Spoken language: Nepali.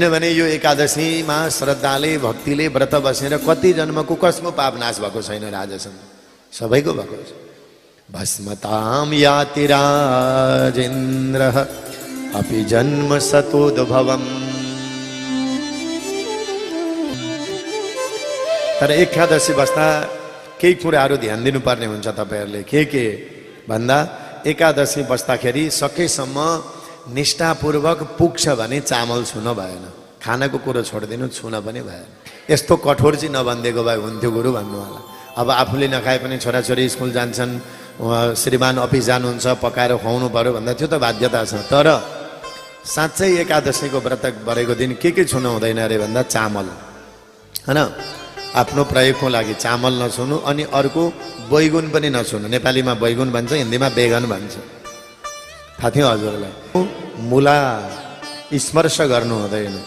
किनभने यो एकादशीमा श्रद्धाले भक्तिले व्रत बसेर कति जन्मको कसको पाप नाश भएको छैन र आजसम्म सबैको भएको छ। भस्मताम याति राजेन्द्र अपि जन्म सतोद्भवम्। तर एकादशी बस्दा केही कुराहरू ध्यान दिनुपर्ने हुन्छ तपाईहरुले। के भन्दा एकादशी बस्दाखेरि सकेसम्म निष्ठापूर्वक पुग्छ भने चामल छुन भएन, खानाको कुरो छोडिदिनु, छुन पनि भएन। यस्तो कठोर चाहिँ नबन्देको भए हुन्थ्यो गुरु भन्नु होला। अब आफूले नखाए पनि छोराछोरी स्कुल जान्छन्, श्रीमान अफिस जानुहुन्छ, पकाएर खुवाउनु पर्यो भन्दा त्यो त बाध्यता छ। तर साँच्चै एकादशीको व्रत गरेको दिन के छुन हुँदैन अरे भन्दा चामल, हैन? आफ्नो प्रयोगको लागि चामल नछुनु। अनि अर्को बैगुन पनि नछुनु। नेपालीमा बैगुन भन्छ, हिन्दीमा बेगन भन्छ। थाहा थियो हजुरलाई? मुला स्पर्श गर्नु हुँदैन।